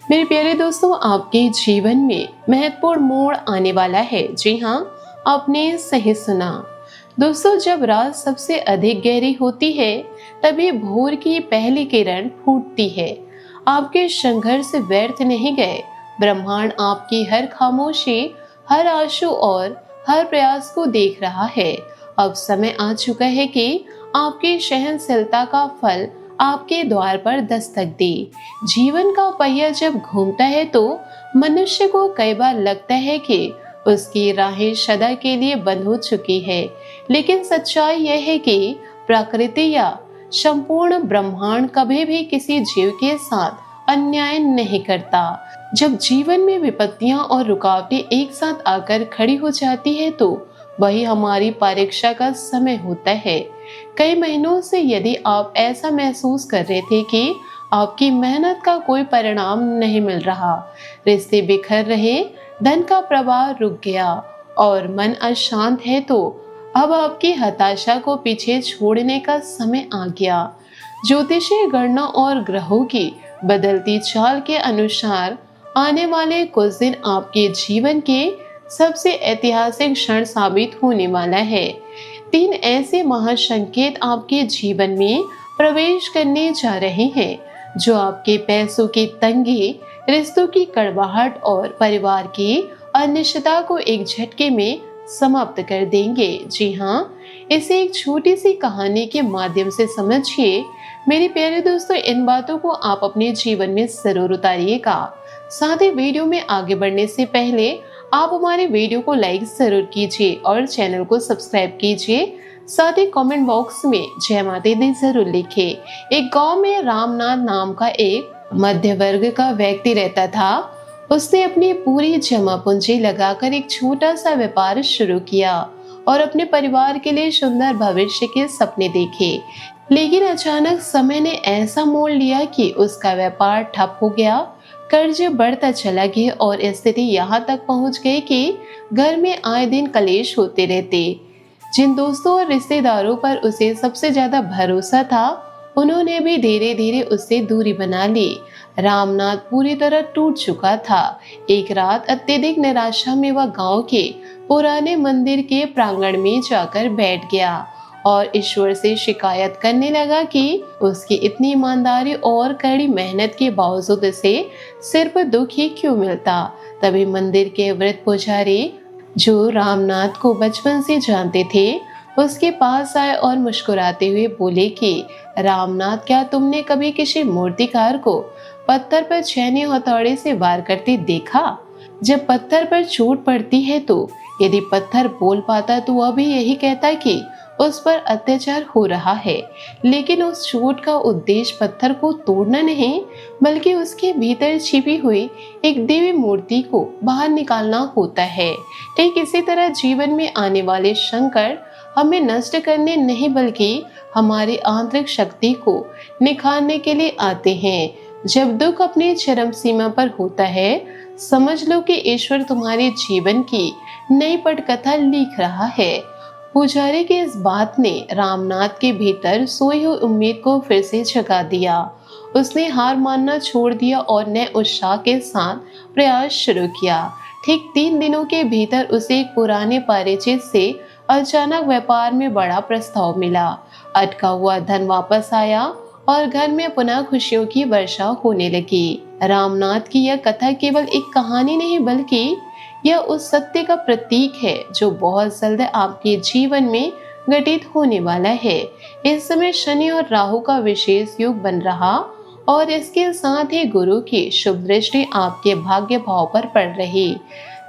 मेरे प्यारे दोस्तों, आपके जीवन में महत्वपूर्ण मोड़ आने वाला है। जी हाँ, आपने सही सुना। दोस्तों, जब रात सबसे अधिक गहरी होती है तभी भोर की पहली किरण फूटती है। आपके संघर्ष व्यर्थ नहीं गए। ब्रह्मांड आपकी हर खामोशी, हर आंसू और हर प्रयास को देख रहा है। अब समय आ चुका है कि आपकी सहनशीलता का फल आपके द्वार पर दस्तक दे। जीवन का पहिया जब घूमता है तो मनुष्य को कई बार लगता है कि उसकी राहें सदा के लिए बंद हो चुकी है, लेकिन सच्चाई यह है कि प्रकृति या संपूर्ण ब्रह्मांड कभी भी किसी जीव के साथ अन्याय नहीं करता। जब जीवन में विपत्तियां और रुकावटें एक साथ आकर खड़ी हो जाती है तो वही हमारी परीक्षा का समय होता है। कई महीनों से यदि आप ऐसा महसूस कर रहे थे कि आपकी मेहनत का कोई परिणाम नहीं मिल रहा, रिश्ते बिखर रहे, धन का प्रवाह रुक गया और मन अशांत है, तो अब आपकी हताशा को पीछे छोड़ने का समय आ गया। ज्योतिषीय गणना और ग्रहों की बदलती चाल के अनुसार आने वाले कुछ दिन आपके जीवन के सबसे ऐतिहासिक क्षण साबित होने वाला है। 3 ऐसे महासंकेत आपके जीवन में प्रवेश करने जा रहे हैं जो आपके पैसों की तंगी, रिश्तों की कड़वाहट और परिवार की अनिश्चितता को एक झटके में समाप्त कर देंगे। जी हाँ, इसे एक छोटी सी कहानी के माध्यम से समझिए। मेरे प्यारे दोस्तों, इन बातों को आप अपने जीवन में जरूर उतारिएगा। साथ ही वीडियो में आगे बढ़ने से पहले आप हमारे वीडियो को लाइक जरूर कीजिए और चैनल को सब्सक्राइब कीजिए। साथ ही कमेंट बॉक्स में जय माता दी जरूर लिखें। एक गांव में रामनाथ नाम का एक मध्य वर्ग का व्यक्ति रहता था। उसने अपनी पूरी जमा पूंजी लगाकर एक छोटा सा व्यापार शुरू किया और अपने परिवार के लिए सुंदर भविष्य के सपने देखे। लेकिन अचानक समय ने ऐसा मोड़ लिया कि उसका व्यापार ठप हो गया। कर्ज बढ़ता चला गया और स्थिति यहाँ तक पहुँच गई कि घर में आए दिन कलेश होते रहते। जिन दोस्तों और रिश्तेदारों पर उसे सबसे ज्यादा भरोसा था, उन्होंने भी धीरे धीरे उससे दूरी बना ली। रामनाथ पूरी तरह टूट चुका था। एक रात अत्यधिक निराशा में वह गांव के पुराने मंदिर के प्रांगण में जाकर बैठ गया और ईश्वर से शिकायत करने लगा कि उसकी इतनी ईमानदारी और कड़ी मेहनत के बावजूद उसे सिर्फ दुख ही क्यों मिलता। तभी मंदिर के वृद्ध पुजारी, जो रामनाथ को बचपन से जानते थे, उसके पास आए और मुस्कुराते हुए बोले कि रामनाथ, क्या तुमने कभी किसी मूर्तिकार को पत्थर पर छेनी हथौड़े से वार करते देखा? जब पत्थर पर चोट पड़ती है तो यदि पत्थर बोल पाता तो वह भी यही कहता कि उस पर अत्याचार हो रहा है, लेकिन उस चोट का उद्देश्य पत्थर को तोड़ना नहीं, बल्कि उसके भीतर छिपी हुई एक दिव्य मूर्ति को बाहर निकालना होता है। ठीक इसी तरह जीवन में आने वाले संकट हमें नष्ट करने नहीं, बल्कि हमारी आंतरिक शक्ति को निखारने के लिए आते हैं। जब दुख अपनी चरम सीमा पर होता है, समझ लो कि ईश्वर तुम्हारे जीवन की नई पटकथा लिख रहा है। पुजारी की इस बात ने रामनाथ के भीतर सोई हुई उम्मीद को फिर से जगा दिया। उसने हार मानना छोड़ दिया और नए उत्साह के साथ प्रयास शुरू किया। ठीक 3 दिनों के भीतर उसे एक पुराने परिचित से अचानक व्यापार में बड़ा प्रस्ताव मिला। अटका हुआ धन वापस आया और घर में पुनः खुशियों की वर्षा होने लगी। रामनाथ की यह कथा केवल एक कहानी नहीं, बल्कि यह उस सत्य का प्रतीक है जो बहुत जल्द आपके जीवन में घटित होने वाला है। इस समय शनि और राहु का विशेष योग बन रहा और इसके साथ ही गुरु की शुभ दृष्टि आपके भाग्य भाव पर पड़ रही।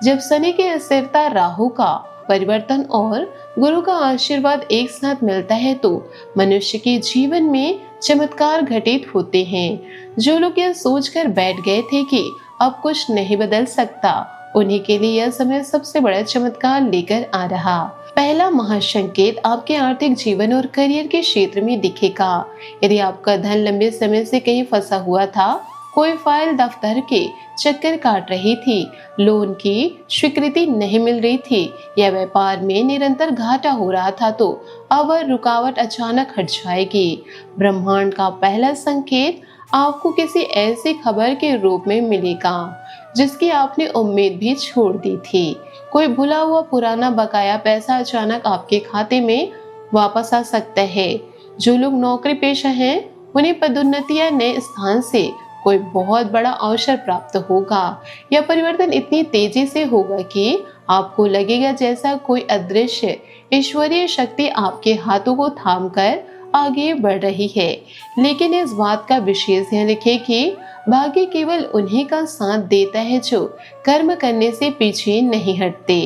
जब शनि की स्थिरता, राहु का परिवर्तन और गुरु का आशीर्वाद एक साथ मिलता है तो मनुष्य के जीवन में चमत्कार घटित होते हैं। जो लोग यह सोचकर बैठ गए थे कि अब कुछ नहीं बदल सकता, उन्हीं के लिए यह समय सबसे बड़ा चमत्कार लेकर आ रहा। पहला महासंकेत आपके आर्थिक जीवन और करियर के क्षेत्र में दिखेगा। यदि आपका धन लंबे समय से कहीं फंसा हुआ था, कोई फाइल दफ्तर के चक्कर काट रही थी, लोन की स्वीकृति नहीं मिल रही थी या व्यापार में निरंतर घाटा हो रहा था, तो अब वह रुकावट अचानक हट जाएगी। ब्रह्मांड का पहला संकेत आपको किसी ऐसी खबर के रूप में मिलेगा जिसकी आपने उम्मीद भी छोड़ दी थी। कोई भुला हुआ पुराना बकाया पैसा अचानक आपके खाते में वापस आ सकता है। जो लोग नौकरी पेशा हैं, उन्हें पदोन्नति या नए स्थान से कोई बहुत बड़ा अवसर प्राप्त होगा। यह परिवर्तन इतनी तेजी से होगा कि आपको लगेगा जैसा कोई अदृश्य ईश्वरीय शक्ति आपके हाथों को थामकर आगे बढ़ रही है। लेकिन इस बात का विशेष ध्यान रखें कि भाग्य केवल उन्हीं का साथ देता है जो कर्म करने से पीछे नहीं हटते।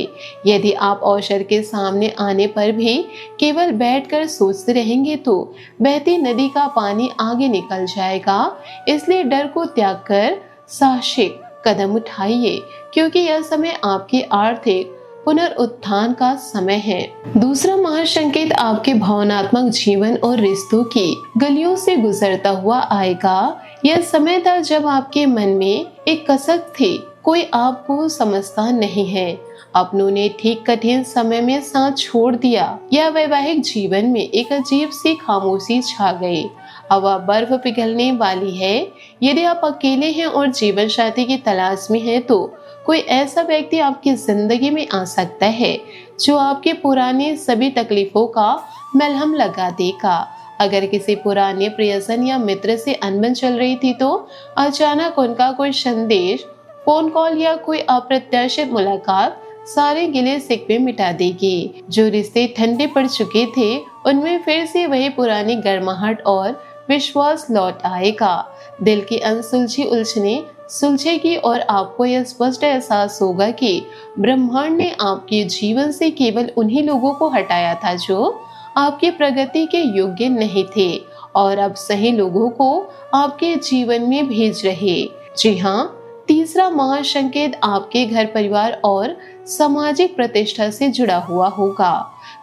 यदि आप अवसर के सामने आने पर भी केवल बैठकर सोचते रहेंगे तो बहती नदी का पानी आगे निकल जाएगा। इसलिए डर को त्याग कर साहसिक कदम उठाइए, क्योंकि यह समय आपके आर्थिक पुनरुत्थान का समय है। दूसरा महासंकेत आपके भावनात्मक जीवन और रिश्तों की गलियों से गुजरता हुआ आएगा। यह समय था जब आपके मन में एक कसक थी, कोई आपको समझता नहीं है। अपनों ने ठीक कठिन समय में साथ छोड़ दिया। यह वैवाहिक जीवन में एक अजीब सी खामोशी छा गई। अब वह बर्फ पिघलने वाली है। यदि आप अकेले हैं और जीवन साथी की तलाश में हैं, तो कोई ऐसा व्यक्ति आपकी जिंदगी में आ सकता है जो आपके पुरानी सभी तकलीफों का मलहम लगा देगा। अगर किसी पुराने प्रियजन या मित्र से अनबन चल रही थी तो अचानक उनका कोई संदेश, फोन कॉल या कोई अप्रत्याशित मुलाकात सारे गिले शिकवे मिटा देगी। जो रिश्ते ठंडे पड़ चुके थे उनमें फिर से वही पुरानी गर्माहट और विश्वास लौट आएगा। दिल की अनसुलझी उलझने सुलझेगी और आपको यह स्पष्ट एहसास होगा कि ब्रह्मांड ने आपके जीवन से केवल उन्हीं लोगों को हटाया था जो आपकी प्रगति के योग्य नहीं थे, और अब सही लोगों को आपके जीवन में भेज रहे। जी हाँ, तीसरा महासंकेत आपके घर परिवार और सामाजिक प्रतिष्ठा से जुड़ा हुआ होगा।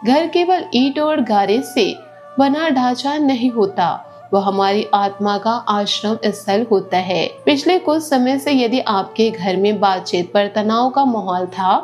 घर केवल ईंट और गारे से बना ढांचा नहीं होता, वह हमारी आत्मा का आश्रम स्थल होता है। पिछले कुछ समय से यदि आपके घर में बातचीत पर तनाव का माहौल था,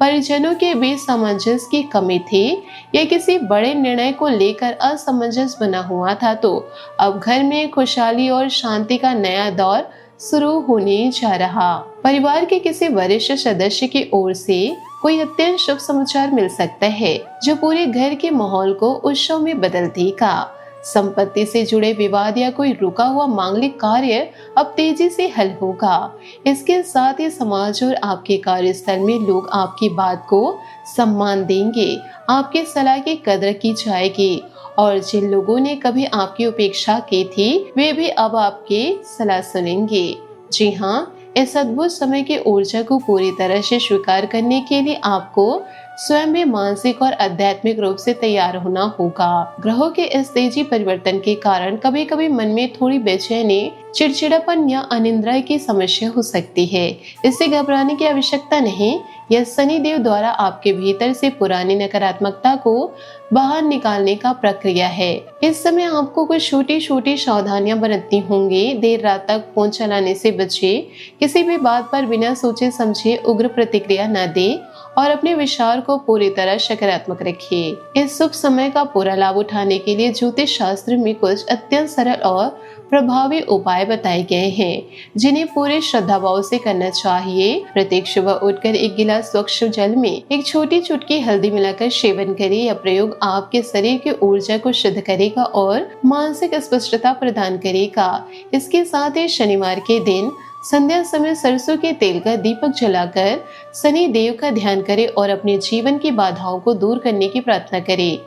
परिजनों के बीच सामंजस्य की कमी थी या किसी बड़े निर्णय को लेकर असमंजस बना हुआ था, तो अब घर में खुशहाली और शांति का नया दौर शुरू होने जा रहा। परिवार के किसी वरिष्ठ सदस्य की ओर से कोई अत्यंत शुभ समाचार मिल सकता है जो पूरे घर के माहौल को उत्सव में बदल देगा। संपत्ति से जुड़े विवाद या कोई रुका हुआ मांगलिक कार्य अब तेजी से हल होगा। इसके साथ ही समाज और आपके कार्यस्थल में लोग आपकी बात को सम्मान देंगे, आपकी सलाह की कदर की जाएगी, और जिन लोगों ने कभी आपकी उपेक्षा की थी वे भी अब आपकी सलाह सुनेंगे। जी हाँ, इस अद्भुत समय की ऊर्जा को पूरी तरह से स्वीकार करने के लिए आपको स्वयं भी मानसिक और आध्यात्मिक रूप से तैयार होना होगा। ग्रहों के इस तेजी परिवर्तन के कारण कभी कभी मन में थोड़ी बेचैनी, चिड़चिड़ापन या अनिद्रा की समस्या हो सकती है। इससे घबराने की आवश्यकता नहीं। यह शनिदेव द्वारा आपके भीतर से पुरानी नकारात्मकता को बाहर निकालने का प्रक्रिया है। इस समय आपको कुछ छोटी छोटी सावधानियां बरतनी होंगी। देर रात तक फोन चलाने से बचे, किसी भी बात पर बिना सोचे समझे उग्र प्रतिक्रिया न दे और अपने विचार को पूरी तरह सकारात्मक रखिए। इस शुभ समय का पूरा लाभ उठाने के लिए ज्योतिष शास्त्र में कुछ अत्यंत सरल और प्रभावी उपाय बताए गए हैं जिन्हें पूरे श्रद्धा भाव से करना चाहिए। प्रत्येक सुबह उठकर एक गिलास स्वच्छ जल में एक छोटी चुटकी हल्दी मिलाकर सेवन करें। यह प्रयोग आपके शरीर की ऊर्जा को शुद्ध करेगा और मानसिक स्पष्टता प्रदान करेगा। इसके साथ ही शनिवार के दिन संध्या समय सरसों के तेल का दीपक जलाकर शनि देव का ध्यान करें और अपने जीवन की बाधाओं को दूर करने की प्रार्थना करें।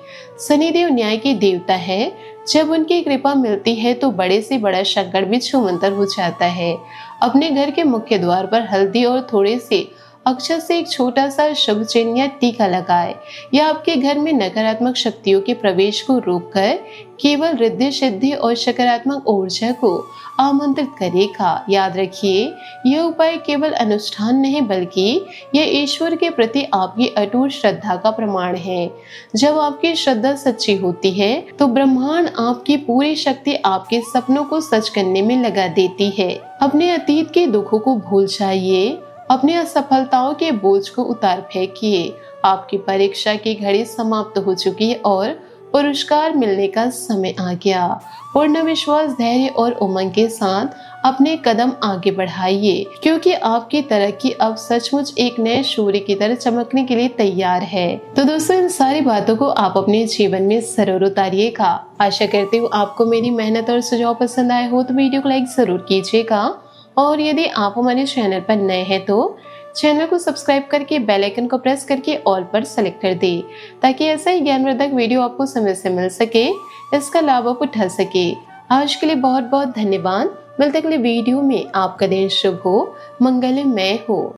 शनि देव न्याय के देवता है। जब उनकी कृपा मिलती है तो बड़े से बड़ा संकट भी छूमंतर हो जाता है। अपने घर के मुख्य द्वार पर हल्दी और थोड़े से अक्षर से एक छोटा सा शुभ चिन्ह या टीका लगाए। यह आपके घर में नकारात्मक शक्तियों के प्रवेश को रोककर केवल रिद्धि सिद्धि और सकारात्मक ऊर्जा को आमंत्रित करेगा। याद रखिए, यह उपाय केवल अनुष्ठान नहीं बल्कि यह ईश्वर के प्रति आपकी अटूट श्रद्धा का प्रमाण है। जब आपकी श्रद्धा सच्ची होती है तो ब्रह्मांड आपकी पूरी शक्ति आपके सपनों को सच करने में लगा देती है। अपने अतीत के दुखों को भूल जाइए, अपनी असफलताओं के बोझ को उतार फेंकिए। आपकी परीक्षा की घड़ी समाप्त हो चुकी है और पुरस्कार मिलने का समय आ गया। पूर्ण विश्वास, धैर्य और उमंग के साथ अपने कदम आगे बढ़ाइए, क्योंकि आपकी तरक्की अब सचमुच एक नए सूर्य की तरह चमकने के लिए तैयार है। तो दोस्तों, इन सारी बातों को आप अपने जीवन में जरूर उतारिएगा। आशा करती हूँ आपको मेरी मेहनत और सुझाव पसंद आए हो, तो वीडियो को लाइक जरूर कीजिएगा। और यदि आप हमारे चैनल पर नए हैं तो चैनल को सब्सक्राइब करके बेल आइकन को प्रेस करके ऑल पर सेलेक्ट कर दे, ताकि ऐसा ही ज्ञानवर्धक वीडियो आपको समय से मिल सके, इसका लाभ आप उठा सके। आज के लिए बहुत बहुत धन्यवाद। मिलते अगले वीडियो में। आपका दिन शुभ हो, मंगलमय हो।